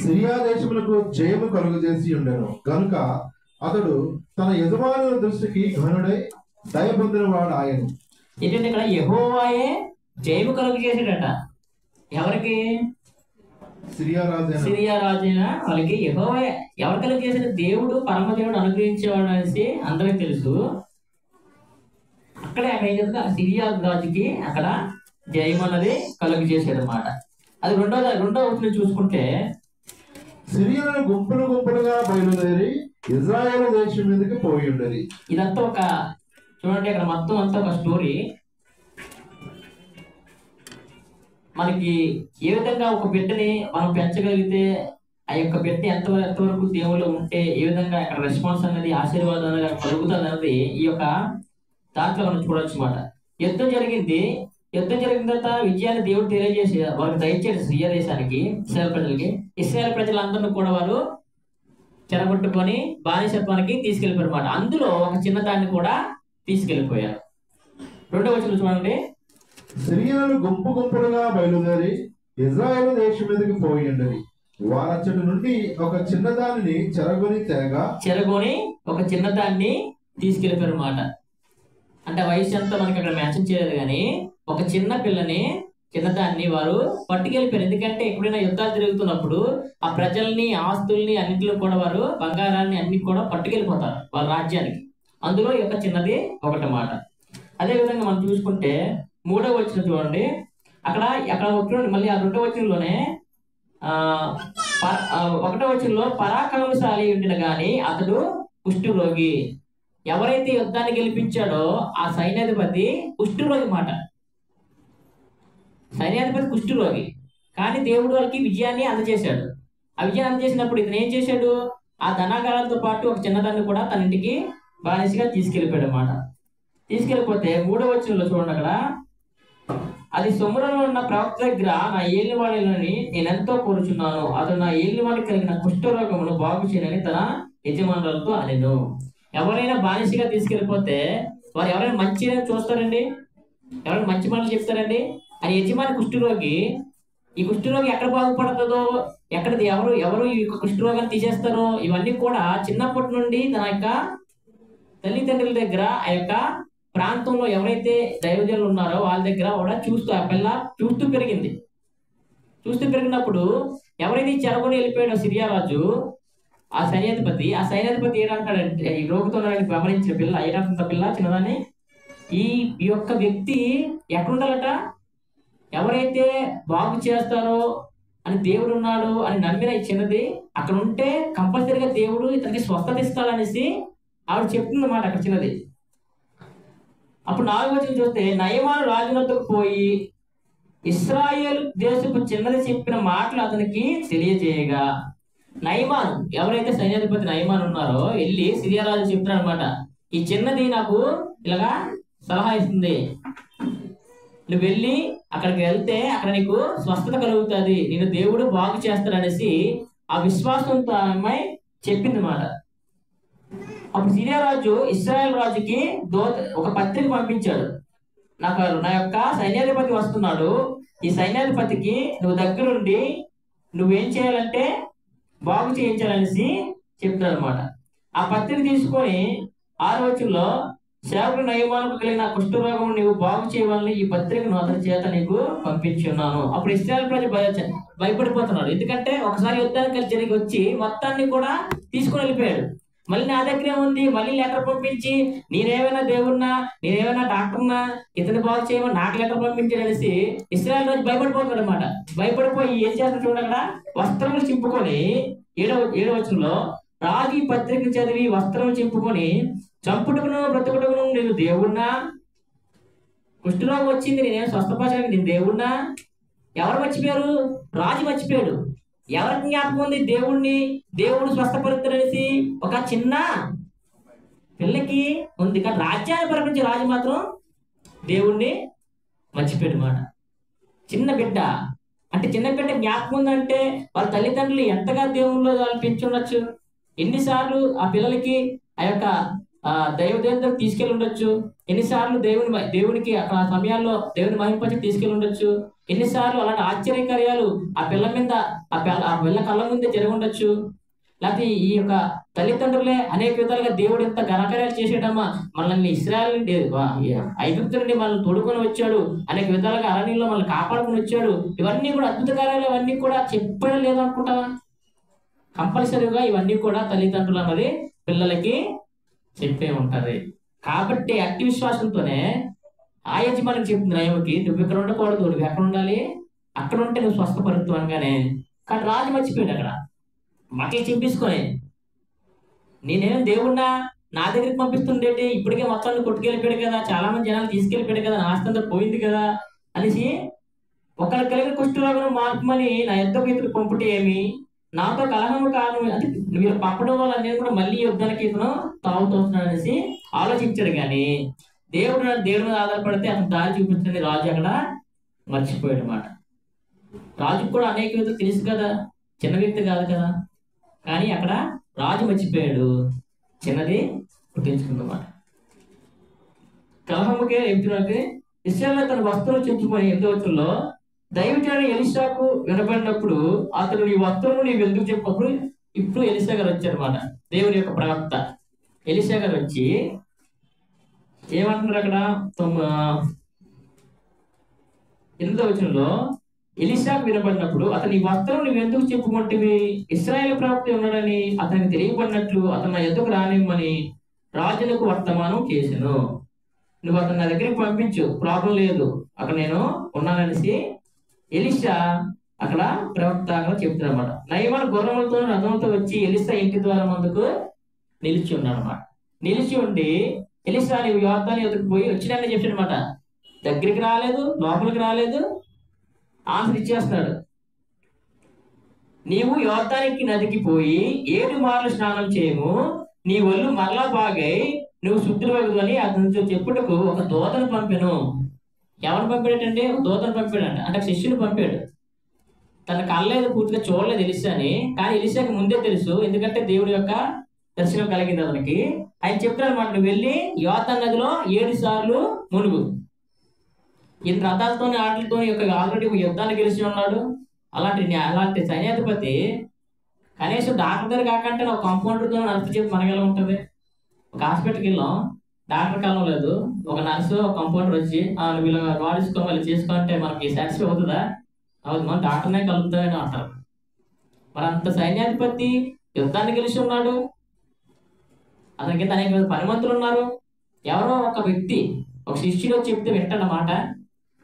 సిరియా దేశములకు జయము కలుగజేసి ఉండెను గనుక అతడు తన యజమానుల దృష్టికి ఘనుడై దయ పొందిన వాడు ఆయన. ఏంటంటే ఇక్కడ యెహోవాయే జయము కలుగజేసాడట. ఎవరికి? సిరియా రాజైన వాళ్ళకి యెహోవాయే. ఎవరు కలుగజేసిన? దేవుడు, పరమదేవుడు అనుగ్రహించేవాడు అనేసి అందరికి తెలుసు. అక్కడే అక్కడ ఏం చేస్తుంది, సిరియా రాజుకి అక్కడ జయం అన్నది కలుగజేసాడు అన్నమాట. అది రెండో వచ్చిన చూసుకుంటే, సిరియను గుంపులు గుంపులుగా బయలుదేరి ఇజ్రాయేల్ దేశం మీదకి పోయి ఉండేది. ఇదంతా ఒక చూడండి, అక్కడ మొత్తం అంతా ఒక స్టోరీ. మనకి ఏ విధంగా ఒక బిడ్డని మనం పెంచగలిగితే ఆ యొక్క బిడ్డ ఎంతవరకు దేవుళ్ళు ఉంటే ఏ విధంగా అక్కడ రెస్పాన్స్ అనేది, ఆశీర్వాదం అనేది కలుగుతుంది అనేది ఈ యొక్క దాంట్లో మనం చూడొచ్చు అన్నమాట. యుద్ధం జరిగిన తర్వాత విజయాన్ని దేవుడు తెలియజేసి వాళ్ళకి దయచేసి సిరియా దేశానికి, ఇశ్రాయేల్ ప్రజలందరినీ కూడా వారు చెరగొట్టుకొని బానిసత్వానికి తీసుకెళ్ళిపోయారు అన్నమాట. అందులో ఒక చిన్నదాన్ని కూడా తీసుకెళ్ళిపోయారు. రెండో వచనం చూడండి. సిరియను గుంపు గుంపులుగా బయలుదేరి ఇజ్రాయేల్ దేశం మీదకి పోయి ఉండేది. వారచ్చటి నుండి ఒక చిన్నదానిని చెరగొని ఒక చిన్నదాన్ని తీసుకెళ్ళిపోయారు అన్నమాట. అంటే వయసు అంతా మనకి అక్కడ మెన్షన్ చేయలేదు, కానీ ఒక చిన్నదాన్ని వారు పట్టుకెళ్ళిపోయారు. ఎందుకంటే ఎప్పుడైనా యుద్ధాలు జరుగుతున్నప్పుడు ఆ ప్రజల్ని, ఆస్తుల్ని అన్నింటిలో కూడా వారు బంగారాన్ని అన్ని కూడా పట్టుకెళ్ళిపోతారు వాళ్ళ రాజ్యానికి. అందులో ఈ యొక్క చిన్నది ఒకటమాట. అదే విధంగా మనం చూసుకుంటే మూడవ వచనం చూడండి. అక్కడ చూడండి, మళ్ళీ ఆ రెండవ వచనంలోనే ఒకటో వచనంలో పరాక్రమశాలి ఉండిన గాని అతడు కుష్ఠరోగి. ఎవరైతే యుద్ధాన్ని గెలిపించాడో ఆ సైన్యాధిపతి కుష్ఠరోగి మాట. సైన్యాధిపతి కుష్ఠరోగి, కానీ దేవుడు వాళ్ళకి విజయాన్ని అందజేశాడు. ఆ విజయాన్ని అందజేసినప్పుడు ఇతను ఏం చేశాడు? ఆ ధనాగారాలతో పాటు ఒక చిన్నదాన్ని కూడా తన ఇంటికి బానిసగా తీసుకెళ్ళిపోయాడు అన్నమాట. తీసుకెళ్ళిపోతే మూడవ వచనంలో చూడండి, అక్కడ అది సొమ్ములలో ఉన్న ప్రవక్త దగ్గర నా ఏలినవాడిని నేనెంతో కోరుచున్నాను, అతను నా ఏలినవాడికి కలిగిన కుష్ఠరోగమును బాగు చేయనని తన యజమానులతో అనెను. ఎవరైనా బానిసగా తీసుకెళ్ళిపోతే వారు ఎవరైనా మంచిగా చూస్తారండి? ఎవరైనా మంచి మాటలు చెప్తారండి? అని యజమాని కుష్ఠరోగి, ఈ కుష్ఠరోగి ఎక్కడ బాగుపడుతుందో, ఎవరు ఈ కుష్ఠరోగాన్ని తీసేస్తారో, ఇవన్నీ కూడా చిన్నప్పటి నుండి తన యొక్క తల్లిదండ్రుల దగ్గర ఆ యొక్క ప్రాంతంలో ఎవరైతే దైవజనులు ఉన్నారో వాళ్ళ దగ్గర కూడా ఆ పిల్ల చూస్తూ పెరిగినప్పుడు ఎవరైతే చెరగొని వెళ్ళిపోయాడో సిరియా రాజు, ఆ సైన్యాధిపతి ఏంటంటాడంటే, ఈ రోగుతో గమనించిన పిల్ల ఏంటంట, పిల్ల చిన్నదాన్ని, ఈ యొక్క వ్యక్తి ఎక్కడుండాలట? ఎవరైతే బాగు చేస్తారో అని దేవుడు ఉన్నాడు అని నమ్మిన ఈ చిన్నది అక్కడ ఉంటే కంపల్సరీగా దేవుడు ఇతనికి స్వస్థత ఇస్తాడనేసి ఆవిడ చెప్తుంది అన్నమాట అక్కడ చిన్నది. అప్పుడు 4వ వచనం చూస్తే, నయమాను రాజునద్దకు పోయి ఇశ్రాయేలు దేశపు చిన్నది చెప్పిన మాటలు అతనికి తెలియజేయగా, నయమాను ఎవరైతే సైన్యాధిపతి నయమాను ఉన్నారో వెళ్ళి సిరియా రాజు చెప్తున్నాడు అనమాట, ఈ చిన్నది నాకు ఇలాగా సలహా ఇస్తుంది, నువ్వు వెళ్ళి అక్కడికి వెళ్తే అక్కడ నీకు స్వస్థత కలుగుతుంది, నేను దేవుడు బాగు చేస్తాడనేసి ఆ విశ్వాసంతో ఆ అమ్మాయి చెప్పింది అన్నమాట. అప్పుడు సిరియా రాజు ఇశ్రాయేల్ రాజుకి ఒక పత్రిక పంపించాడు, నా యొక్క సైన్యాధిపతి వస్తున్నాడు, ఈ సైన్యాధిపతికి నువ్వు దగ్గరుండి నువ్వేం చేయాలంటే బాగు చేయించాలనేసి చెప్తాడు అనమాట. ఆ పత్రిక తీసుకొని 6వ వచనంలో, సేవకుడు నయమానుకు కలిగిన కుష్ఠరోగం నీవు బాగు చేయవాలని ఈ పత్రికను అతని చేత నీకు పంపించి ఉన్నాను. అప్పుడు ఇశ్రాయేల్ ప్రజలు భయపడిపోతున్నాడు. ఎందుకంటే ఒకసారి యుద్ధానికి జరిగి వచ్చి మొత్తాన్ని కూడా తీసుకుని వెళ్ళిపోయాడు. మళ్ళీ నా దగ్గరే ఉంది, మళ్ళీ లెటర్ పంపించి నేనేమైనా దేవుడినా, నేనేమైనా డాక్టర్నా, ఇతను బాగు చేయమని నాకు లెటర్ పంపించాడు అనేసి ఇశ్రాయేల్ రాజు భయపడిపోతున్నాడు అనమాట. భయపడిపోయి ఏం చేస్తాడు చూడండి, అక్కడ వస్త్రములు చింపుకొని 7వ వచనంలో, రాజు ఈ పత్రిక చదివి వస్త్రములు చింపుకొని, చంపుటకును బ్రతుకుటకును నేను దేవుడినా, కుష్ఠరోగం వచ్చింది నేనేం స్వస్థపరచడానికి నేను దేవుడినా? ఎవరు మర్చిపోయారు? రాజు మర్చిపోయాడు. ఎవరికి జ్ఞాపకం ఉంది దేవుడు స్వస్థపరుస్తాడనేసి? ఒక చిన్న పిల్లకి ఉంది, కానీ రాజ్యాన్ని పరిపాలించే రాజు మాత్రం దేవుణ్ణి మర్చిపోయాడు మాట. చిన్న బిడ్డ అంటే, చిన్న బిడ్డ జ్ఞాపకం ఉందంటే వాళ్ళ తల్లిదండ్రులు ఎంతగా దేవుళ్ళలో వాళ్ళు పెంచుండొచ్చు. ఎన్నిసార్లు ఆ పిల్లలకి ఆ యొక్క దైవదేవుడికి తీసుకెళ్ళి ఉండొచ్చు, ఎన్నిసార్లు దేవునికి ఆ సమయాల్లో దేవుని మహింపచి తీసుకెళ్ళి ఉండొచ్చు, ఎన్నిసార్లు అలాంటి ఆశ్చర్యకార్యాలు ఆ పిల్ల కళ్ళ ముందే జరిగి ఉండొచ్చు. లేకపోతే ఈ యొక్క తల్లిదండ్రులే అనేక విధాలుగా దేవుడు ఎంత ఘనకార్యాలు చేసేటమ్మా, మనల్ని ఇశ్రాయేలు నుండి ఐగుప్తు నుండి మనల్ని తోడుకొని వచ్చాడు, అనేక విధాలుగా అరణ్యంలో మనల్ని కాపాడుకొని వచ్చాడు, ఇవన్నీ కూడా అద్భుత కార్యాలు, ఇవన్నీ కూడా చెప్పడం లేదు అనుకుంటావా? కంపల్సరీగా ఇవన్నీ కూడా తల్లిదండ్రులు అన్నది పిల్లలకి చెప్పే ఉంటారు. కాబట్టి అట్టి విశ్వాసంతోనే ఆ యజమానికి చెప్తుంది నయముకి, నువ్వు ఇక్కడ ఉండకూడదు, నువ్వు ఎక్కడ ఉండాలి, అక్కడ ఉంటే నువ్వు స్వస్థపరుతూ అనగానే. కానీ రాజు మర్చిపోయాడు అక్కడ మాటలు చెప్పించుకొని, నేనేం దేవుణ్ణా, నా దగ్గరికి పంపిస్తుండేటి, ఇప్పటికే మొత్తాన్ని కొట్టుకెళ్ళిపోయాడు కదా, చాలా మంది జనాలు తీసుకెళ్ళిపోయాడు కదా, నా ఆస్తి అంతా పోయింది కదా అనేసి, ఒకరి కలిగిన కుష్ఠరోగం మార్పమని నా యుద్ధకు ఇతడు పంపుటే ఏమి, నాతో కలహము కాను అంటే వీళ్ళు పంపడం వల్ల నేను కూడా మళ్ళీ యుద్ధానికి ఇతను తాగుతున్నాను అనేసి ఆలోచించాడు. కానీ దేవుడి మీద ఆధారపడితే అతను దారి చూపించండి రాజు అక్కడ మర్చిపోయాడు మాట. రాజుకు కూడా అనేక విధాలు తెలుసు కదా, చిన్న వ్యక్తి కాదు కదా, కానీ అక్కడ రాజు మర్చిపోయాడు, చిన్నది గుర్తించుకుందన్నమాట. కలహముకే చెప్తున్నది ఇశ్రాయేలు తన వస్త్రం చించుకొని 8వ వచనంలో దైవజనుడు ఎలీషాకు వినబడినప్పుడు అతడు నీ వస్త్రము నీవు ఎందుకు చెప్పప్పుడు, ఇప్పుడు ఎలీషా గారు వచ్చారన్నమాట. దేవుని యొక్క ప్రవక్త ఎలీషా గారు వచ్చి ఏమంటున్నారు అక్కడ 8వ వచనంలో, ఎలీషాకు వినబడినప్పుడు అతని వస్త్రం నువ్వు ఎందుకు చెప్పుకుంటేవి, ఇశ్రాయేలు ప్రవక్త ఉన్నాడని అతనికి తెలియబడినట్లు అతను నా ఎద్దుకు రానిమ్మని రాజులకు వర్తమానం చేశాను. నువ్వు అతను నా దగ్గరికి పంపించు, ప్రాబ్లం లేదు, అక్కడ నేను ఉన్నాననేసి ఎలీషా అక్కడ ప్రవక్త అక్కడ చెప్తున్నారు అన్నమాట. నయమాను గుర్రములతో రథంతో వచ్చి ఎలీషా ఇంటి ద్వారా ముందుకు నిలిచి ఉన్నాడు అన్నమాట. నిలిచి ఉండి ఎలీషా నీవు యోర్దాను ఎదుకు పోయి వచ్చినానని చెప్పాడు అనమాట. దగ్గరికి రాలేదు, లోపలికి రాలేదు, ఆన్సర్ ఇచ్చేస్తున్నాడు. నీవు యోర్దానికి నదికి పోయి 7 మార్లు స్నానం చేయము, నీ ఒళ్ళు మరలా బాగై నువ్వు శుద్ధులు అని అతనితో చెప్పుటకు ఒక దూతను పంపాను. ఎవరు పంపాడటండి? ఒక దూతను పంపాడంట, అంటే శిష్యుని పంపాడు. తన కళ్ళేది పూర్తిగా చూడలేదు ఎలీషాని, కానీ ఎలీషాకి ముందే తెలుసు, ఎందుకంటే దేవుడి యొక్క దర్శనం కలిగింది అతనికి. ఆయన చెప్తాడు అన్నమాట, నువ్వు వెళ్ళి యోర్దాను నదిలో 7 సార్లు మునుగు. ఈయన రథాలతో ఆటలతో ఆల్రెడీ యుద్ధాన్ని గెలిచి ఉన్నాడు. అలాంటి సైన్యాధిపతి కనీసం డాక్టర్ దగ్గర కాకంటే ఒక కంపౌండర్తో నర్సు చేసి మనకెలా ఉంటుంది? ఒక హాస్పిటల్కి వెళ్ళాం, డాక్టర్ కాలం లేదు, ఒక నర్సు ఒక కంపౌండర్ వచ్చి వీళ్ళు వాడిసుకో మళ్ళీ చేసుకుంటే మనకి సాటిస్ఫై అవుతుందా? అవుతుంది, మనం డాక్టర్నే కలుగుతామని అంటారు. మరి అంత సైన్యాధిపతి యుద్ధాన్ని గెలిచి ఉన్నాడు, అతనికి అనేక పనిమంతులు ఉన్నారు. ఎవరో ఒక వ్యక్తి, ఒక శిష్యుడు చెప్తే వింటాడన్నమాట,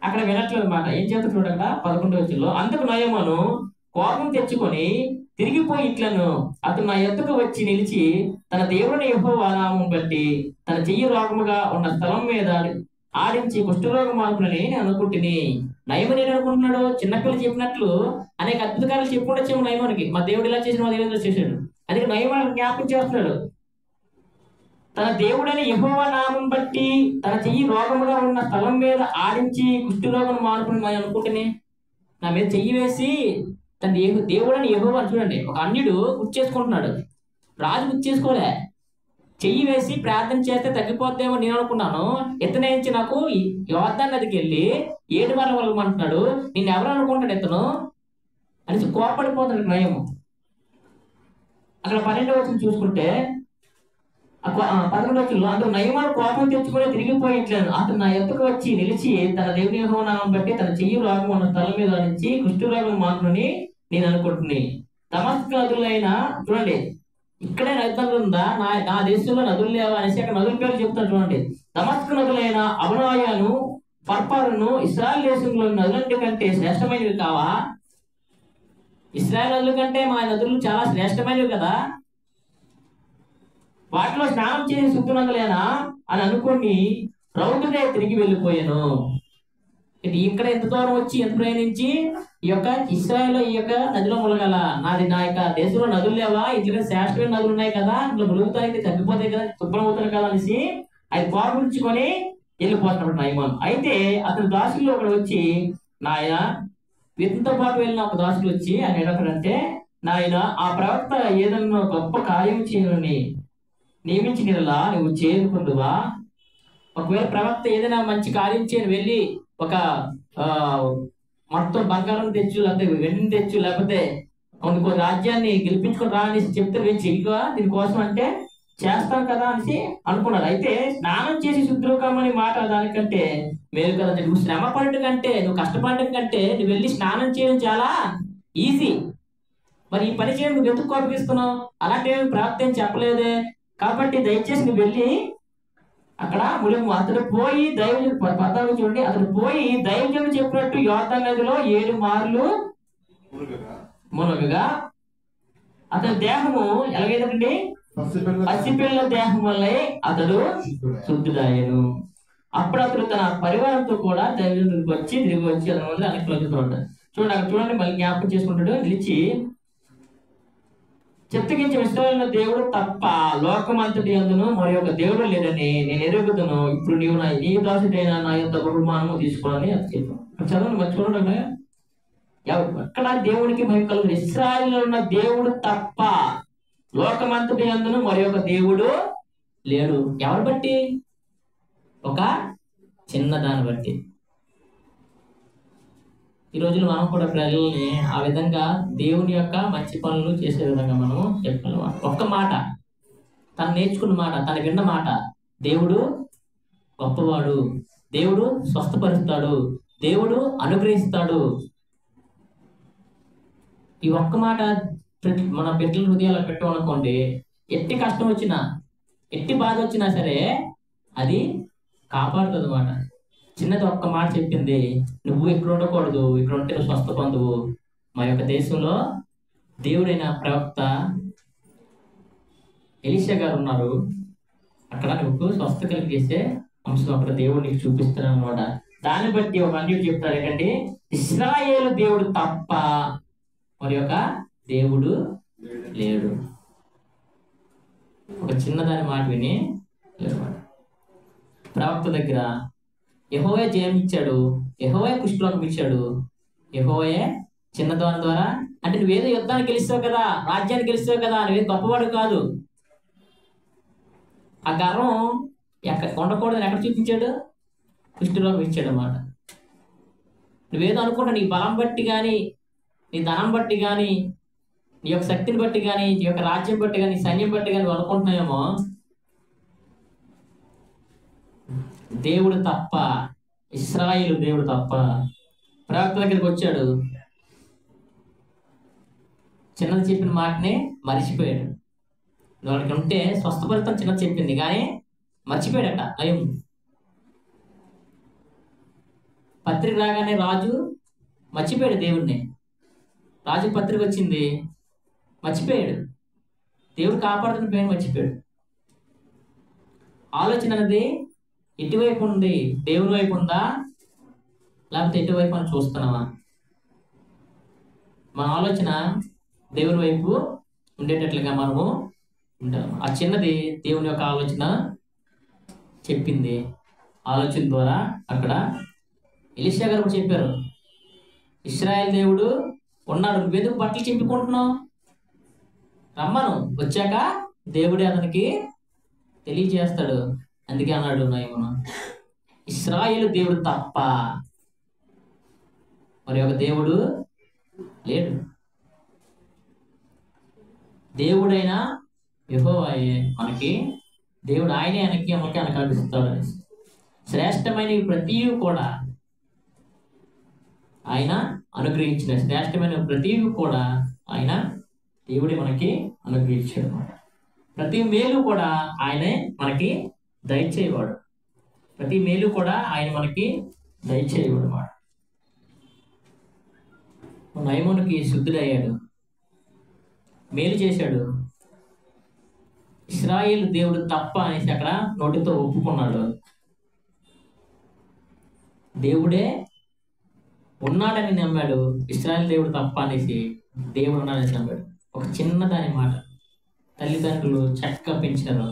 అక్కడ వినట్లేదు మాట. ఏం చేత చూడక 11వ వచనంలో, అందుకు నయమాను కోపం తెచ్చుకొని తిరిగిపోయి ఇట్లను అతను నా ఎద్దుకు వచ్చి నిలిచి తన దేవుని యెహోవా నామం బట్టి తన చెయ్యి రోగముగా ఉన్న స్థలం మీద ఆడించి కుష్ఠరోగం మార్పులని నేను అనుకుంటుని. నయమని నేను అనుకుంటున్నాడు, చిన్నపిల్లలు చెప్పినట్లు అనేక అద్భుతకాలు చెప్పుకుంటొచ్చాము నయమానికి, మా దేవుడు ఇలా చేసిన, మా దేవుడు చేశాడు. అందుకే నయమాన్ని జ్ఞాపకం చేస్తున్నాడు. తన దేవుడని యెహోవా నామం బట్టి తన చెయ్యి రోగముగా ఉన్న స్థలం మీద ఆడించి కుష్ఠరోగం మార్పుని నేను అనుకుంటుని. నా మీద చెయ్యి వేసి తన దేవుడని యెహోవా చూడండి, ఒక అన్యుడు గుర్తు చేసుకుంటున్నాడు, రాజు గుర్తు చేసుకోలే. చెయ్యి వేసి ప్రార్థన చేస్తే తగ్గిపోద్దేమో నేను అనుకున్నాను, ఇతనేంచి నాకు యోర్దాను నదికి వెళ్ళి 7 మార్లు వెళ్ళమంటున్నాడు, నేను ఎవరు అనుకుంటాడు ఇతను అనేసి కోపడిపోతాడు నయము. అక్కడ 12వ వచనం చూసుకుంటే 11వ వచనంలో, అందుకు నయమాను కోపం తెచ్చుకొని తిరిగిపోయి ఇట్లేదు అతను నా ఎద్దుకు వచ్చి నిలిచి తన దేవుని యెహోవా నామం బట్టి తన చెయ్యి రోగం ఉన్న స్థలం మీద నుంచి కుష్ఠరోగం మాత్రని నేను అనుకుంటున్నాను. దమస్కు నదులైనా చూడండి, ఇక్కడే నదులు ఉందా, నా దేశంలో నదులు లేవా అనేసి అక్కడ నదుల పేరు చెప్తాను చూడండి. దమస్కు నదులైన అబనాయాను ఫర్పారును ఇశ్రాయేల్ దేశంలో నదులంటి కంటే శ్రేష్టమైనవి కావా? ఇశ్రాయేల్ నదుల కంటే మా నదులు చాలా శ్రేష్టమైనవి కదా, వాటిలో స్నానం చేసి శుద్ధునందులేనా అని అనుకుని రౌతుడే తిరిగి వెళ్ళిపోయాను. ఇక్కడ ఎంత దూరం వచ్చి ఎంత ప్రయాణించి ఈ యొక్క ఇశ్రాయేల్ ఈ యొక్క నదిలో ములగల, నా యొక్క దేశంలో నదులు లేవా, ఇట్లా శ్రేష్టమైన నదులు ఉన్నాయి కదా, ఇట్లా ములుగుతాయి తగ్గిపోతాయి కదా, శుభ్రం అవుతారు కదా అనేసి అది పాల్గొంచుకొని వెళ్ళిపోతున్నాడు నయమాను. అయితే అతని దాసులు ఒకడు వచ్చి, నాయన వీటితో పాటు వెళ్ళిన ఒక దాసులు వచ్చి ఆయన ఏమంటాడంటే, నాయన ఆ ప్రవక్త ఏదన్నా గొప్ప కార్యం చేయని నియమించినలా నువ్వు చేరుకుందువా? ఒకవేళ ప్రవక్త ఏదైనా మంచి కార్యం చేయని వెళ్ళి ఒక మొత్తం బంగారం తెచ్చు, లేకపోతే వెండిని తెచ్చు, లేకపోతే ఇంకో రాజ్యాన్ని గెలిపించుకొని రా అనేసి చెప్తే నేను చెయ్యగా దీనికోసం అంటే చేస్తాం కదా అనేసి అనుకున్నాడు. అయితే స్నానం చేసి శుద్ధులకమని మాట దానికంటే మేలు కదా. నువ్వు శ్రమ పడటం కంటే, నువ్వు కష్టపడటం కంటే నువ్వు వెళ్ళి స్నానం చేయడం చాలా ఈజీ. మరి ఈ పని చేయడం నువ్వు ఎందుకు కోపగిస్తున్నావు? అలాంటి ప్రాప్తి చెప్పలేదే. కాబట్టి దయచేసి నువ్వు వెళ్ళి అక్కడ ములుగు. అతడు పోయి దైవజనుడు పద్నాలుగు చూడండి, అతడు పోయి దైవజనుడు చెప్పినట్టు యోర్దాను నదిలో 7 మార్లు మునగగా అతని దేహము ఎలాగైందండి? పసిపిల్ల దేహం వల్లే అతడు శుద్ధుడాయను. అప్పుడు అతడు తన పరివారంతో కూడా దైవజనుడికి వచ్చి తిరిగి వచ్చి అతని ముందు అనేక ఉంటాడు. చూడండి అక్కడ చూడండి, మళ్ళీ జ్ఞాపకం చేసుకుంటాడు. నిలిచి చెత్తగించి ఇశ్రాయేలు దేవుడు తప్ప లోకమంతటి యందును మరి ఒక దేవుడు లేడని నేను ఎరుగుదును. ఇప్పుడు నీవు నీ దాసుడైన నా యొక్క బహుమానము తీసుకోవాలని అది చెప్పాను. చదవండి, మర్చిపోండి. ఎక్కడ దేవుడికి మహిమ కలుగుతుంది? ఇశ్రాయేలులో ఉన్న దేవుడు తప్ప లోకమంతటి యందును మరి ఒక దేవుడు లేడు. ఎవరు బట్టి? ఒక చిన్నదాన్ని బట్టి. ఈ రోజులు మనం కూడా ప్రజల్ని ఆ విధంగా దేవుని యొక్క మంచి పనులు చేసే విధంగా మనం చెప్పగలం. ఒక్క మాట, తను నేర్చుకున్న మాట, తను విన్న మాట, దేవుడు గొప్పవాడు, దేవుడు స్వస్థపరుస్తాడు, దేవుడు అనుగ్రహిస్తాడు. ఈ ఒక్క మాట మన బిడ్డల హృదయాల్లో పెట్టామనుకోండి, ఎట్టి కష్టం వచ్చినా, ఎట్టి బాధ వచ్చినా సరే అది కాపాడుతుంది అన్నమాట. చిన్నది ఒక్క మాట చెప్పింది, నువ్వు ఇక్కడ ఉండకూడదు, ఇక్కడ ఉంటే నువ్వు స్వస్థ పొందువు. మా యొక్క దేశంలో దేవుడైన ప్రవక్త ఎలీషా గారు ఉన్నారు. అక్కడ నువ్వు స్వస్థ కలిగేసే అంశం అక్కడ దేవుడు నీకు చూపిస్తున్నాడు అనమాట. దాన్ని బట్టి ఒక అన్యుడు చెప్తాడు ఏంటంటే, ఇశ్రాయేలు దేవుడు తప్ప మరి యొక్క దేవుడు లేడు. ఒక చిన్నదాని మాట విని ప్రవక్త దగ్గర యెహోవా జయం ఇచ్చాడు, యెహోవా కుష్ఠరోగం ఇచ్చాడు, యెహోవా చిన్నదాని ద్వారా. అంటే నువ్వేదో యుద్ధాన్ని గెలుస్తావు కదా, రాజ్యాన్ని గెలుస్తావు కదా, నువ్వేదో గొప్పవాడు కాదు. ఆ గర్వం ఎక్కడ ఉండకూడదని ఎక్కడ చూపించాడు? కుష్ఠరోగం ఇచ్చాడు అన్నమాట. నువ్వేదో అనుకుంటా నీ బలం బట్టి కానీ, నీ ధనం బట్టి కానీ, నీ యొక్క శక్తిని బట్టి కానీ, నీ యొక్క రాజ్యం బట్టి కానీ, సైన్యం బట్టి కానీ నువ్వు అనుకుంటున్నావేమో. దేవుడు తప్ప, ఇశ్రాయేలు దేవుడు తప్ప. ప్రవక్త దగ్గరికి వచ్చాడు, చిన్నది చెప్పిన మాటని మర్చిపోయాడు. వాళ్ళకి ఉంటే స్వస్థపరితం చిన్నది చెప్పింది కానీ మర్చిపోయాడట. అయ్యం పత్రిక రాగానే రాజు మర్చిపోయాడు దేవుడిని. రాజు పత్రిక వచ్చింది, మర్చిపోయాడు. దేవుడు కాపాడుతున్న పేరు మర్చిపోయాడు. ఆలోచన అనేది ఎటువైపు ఉంది? దేవుని వైపు ఉందా, లేకపోతే ఎటువైపు అని చూస్తున్నావా? మన ఆలోచన దేవుని వైపు ఉండేటట్లుగా మనము ఉంటాము. ఆ చిన్నది దేవుని యొక్క ఆలోచన చెప్పింది. ఆలోచన ద్వారా అక్కడ ఎలీషా గారు కూడా చెప్పారు, ఇశ్రాయేల్ దేవుడు ఉన్నాడు, నువ్వెందుకు బట్టలు చింపుకుంటున్నావు? రమ్మను, వచ్చాక దేవుడే అతనికి తెలియజేస్తాడు. అందుకే అన్నాడు నయమున, ఇశ్రాయేలు దేవుడు తప్ప మరి ఒక దేవుడు లేడు. దేవుడైన యెహోవాయే మనకి దేవుడు, ఆయనే మనకి అనుగ్రహిస్తాడు. శ్రేష్టమైన ప్రతి కూడా ఆయన అనుగ్రహించిన శ్రేష్టమైన ప్రతి కూడా ఆయన దేవుడే మనకి అనుగ్రహించాడు అన్నమాట. ప్రతి మేలు కూడా ఆయనే మనకి దయచేయవాడు. ప్రతి మేలు కూడా ఆయన మనకి దయచేయవాడు అన్నమాట. నయమునికి శుద్ధుడయ్యాడు, మేలు చేశాడు. ఇశ్రాయేలు దేవుడు తప్ప అనేసి అక్కడ నోటితో ఒప్పుకున్నాడు. దేవుడే ఉన్నాడని నమ్మాడు. ఇశ్రాయేలు దేవుడు తప్ప అనేసి దేవుడు ఉన్నాడని నమ్మాడు. ఒక చిన్నదాని మాట తల్లిదండ్రులు చక్కగా పెంచారు.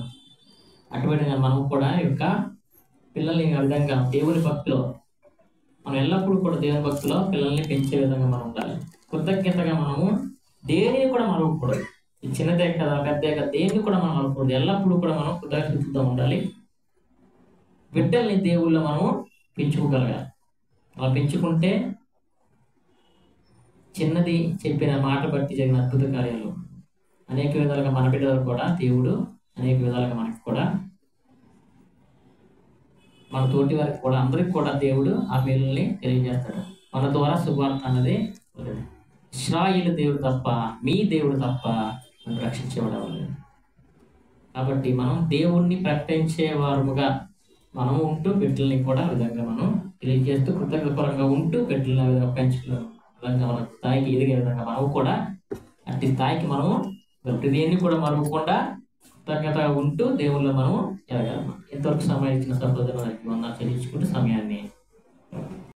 అటువంటి మనం కూడా యొక్క పిల్లల్ని ఆ విధంగా దేవుని భక్తిలో, మనం ఎల్లప్పుడూ కూడా దేవుని భక్తిలో పిల్లల్ని పెంచే విధంగా మనం ఉండాలి. కృతజ్ఞతగా మనము దేనిని కూడా మరవకూడదు. చిన్నదే కదా పెద్దే కదా దేన్ని కూడా మనం అనుకోవద్దు. ఎల్లప్పుడూ కూడా మనం కృతజ్ఞతతో ఉండాలి. బిడ్డల్ని దేవుళ్ళో మనము పెంచుకోగలగాలి. అలా పెంచుకుంటే చిన్నది చెప్పిన మాట బట్టి జరిగిన అద్భుత కార్యాలు అనేక విధాలుగా మన బిడ్డలు కూడా దేవుడు అనేక విధాలుగా మనకి కూడా మన తోటి వారికి కూడా అందరికి కూడా దేవుడు ఆ మేలుల్ని తెలియజేస్తాడు. మన ద్వారా సువార్త అన్నది ఇశ్రాయేలు దేవుడు తప్ప మీ దేవుడు తప్ప మనం రక్షించేవాడు. కాబట్టి మనం దేవుణ్ణి ప్రకటించేవారుగా మనం ఉంటూ బిడ్డల్ని కూడా విధంగా మనం తెలియజేస్తూ కృతజ్ఞపరంగా ఉంటూ బిడ్డలని విధంగా పెంచుకునే విధంగా మన స్థాయికి ఎదిగే విధంగా మనం కూడా అట్టి స్థాయికి మనము ప్రతిదేన్ని కూడా మరవకుండా కృతజ్ఞతగా ఉంటూ దేవుళ్ళో మనము ఎదగాలి. ఎంతవరకు సమయం ఇచ్చిన సహోదరులకు వందనాలు చెల్లించుకుంటూ సమయాన్ని